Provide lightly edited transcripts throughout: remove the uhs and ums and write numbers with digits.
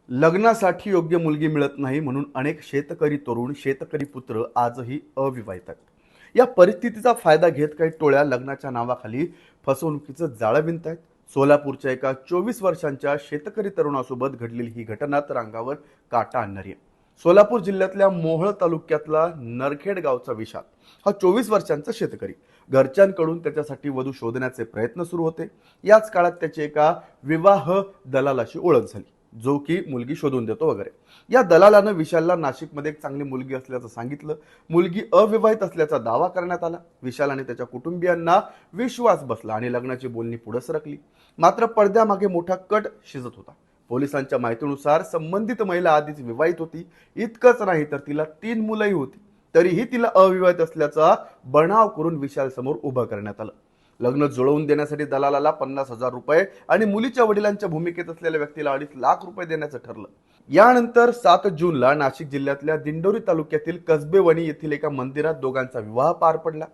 लग्नासाठी योग्य मुलगी मिळत नाही म्हणून अनेक शेतकरी तरुण, शेतकरी पुत्र आजही अविवाहित आहेत। या परिस्थितीचा फायदा घेत काही टोळ्या लग्नाच्या नावाखाली फसवणुकीचं जाळं विणतायत। सोलापूरच्या एका 24 वर्षांच्या शेतकरी तरुणासोबत घडलेली ही घटना तर अंगावर काटा आणणारी आहे। सोलापूर जिल्ह्यातल्या मोहोळ तालुक्यातला नरखेड गावचा विशाल हा 24 वर्षांचा शेतकरी। घरच्यांकडून त्याच्यासाठी वधू शोधण्याचे प्रयत्न सुरू होते। याच काळात त्याची एका विवाह दलालाशी ओळख झाली, जो की मुलगी शोधून देतो वगैरे। या दलालानं विशालला नाशिकमध्ये एक चांगली मुलगी असल्याचं सांगितलं। मुलगी अविवाहित असल्याचा दावा करण्यात आला। विशाल आणि त्याच्या कुटुंबियांना विश्वास बसला आणि लग्नाची बोलणी पुढे सरकली। मात्र पडद्यामागे मोठा कट शिजत होता। पोलिसांच्या माहितीनुसार संबंधित महिला आधीच विवाहित होती। इतकंच नाही तर तिला 3 मुलंही होती। तरीही तिला अविवाहित असल्याचा बनाव करून विशाल समोर उभं करण्यात आलं। लग्न जुळवून देण्यासाठी दलालाला 50,000 रुपये आणि मुलीच्या वडिलांच्या भूमिकेत असलेल्या व्यक्तीला 2.5 लाख रुपये देण्याचं ठरलं। यानंतर 7 जूनला नाशिक जिल्ह्यातल्या दिंडोरी तालुक्यातील कसबेवणी येथील एका मंदिरात दोघांचा विवाह पार पडला।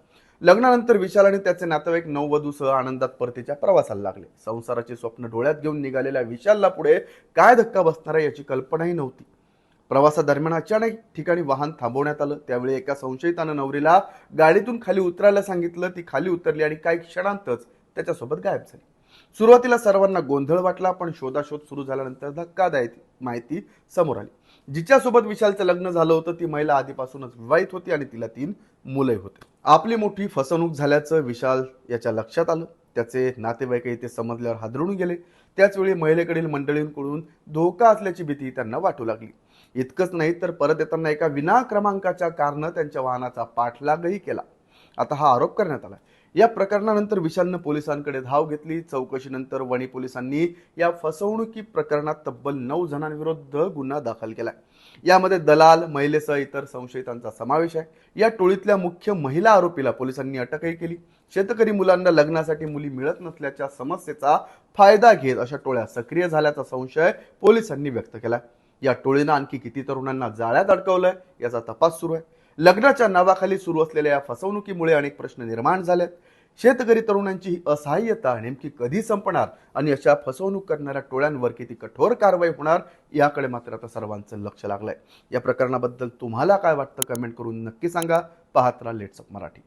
लग्नानंतर विशाल आणि त्याचे नातेवाईक नववधूसह आनंदात परतीच्या प्रवासाला लागले। संसाराचे स्वप्न डोळ्यात घेऊन निघालेल्या विशालला पुढे काय धक्का बसणार आहे याची कल्पनाही नव्हती। प्रवासादरम्यान अचानक ठिकाणी वाहन थांबवण्यात आलं। त्यावेळी एका संशयितानं नवरीला गाडीतून खाली उतरायला सांगितलं। ती खाली उतरली आणि काही क्षणांतच त्याच्यासोबत गायब झाली। सुरुवातीला सर्वांना गोंधळ वाटला, पण शोधाशोध सुरू झाल्यानंतर धक्कादायक माहिती समोर आली। जिच्यासोबत विशालचं लग्न झालं होतं ती महिला आधीपासूनच विवाहित होती आणि तिला 3 मुलंही होती। आपली मोठी फसवणूक झाल्याचं विशाल याच्या लक्षात आलं। त्याचे नातेवाईकही ते समजल्यावर हादरून गेले। त्याचवेळी महिलेकडील मंडळींकडून धोका असल्याची भीती त्यांना वाटू लागली। इतकंच नाही तर परत येताना एका विना क्रमांकाच्या कारनं त्यांच्या वाहनाचा पाठलागही केला। आता हा आरोप करण्यात आला। या प्रकरणानंतर विशालनं पोलिसांकडे धाव घेतली। चौकशीनंतर वणी पोलिसांनी या फसवणुकी प्रकरणात तब्बल 9 जणांविरुद्ध गुन्हा दाखल केलाय। यामध्ये दलाल, महिलेसह इतर संशयितांचा समावेश आहे। या टोळीतल्या मुख्य महिला आरोपीला पोलिसांनी अटकही केली। शेतकरी मुलांना लग्नासाठी मुली मिळत नसल्याच्या समस्येचा फायदा घेत अशा टोळ्या सक्रिय झाल्याचा संशय पोलिसांनी व्यक्त केला। या टोळीनं आणखी किती तरुणांना जाळ्यात अडकवलंय याचा तपास सुरू आहे। लग्नाच्या नावाखाली सुरू असलेल्या या फसवणुकीमुळे अनेक प्रश्न निर्माण झालेत। शेतकरी तरुणांची ही असहाय्यता नेमकी कधी संपणार आणि अशा फसवणूक करणाऱ्या टोळ्यांवर किती कठोर कारवाई होणार याकडे मात्र आता सर्वांचं लक्ष लागलंय। या प्रकरणाबद्दल तुम्हाला काय वाटतं कमेंट करून नक्की सांगा। पाहत राहा लेट्स अप मराठी।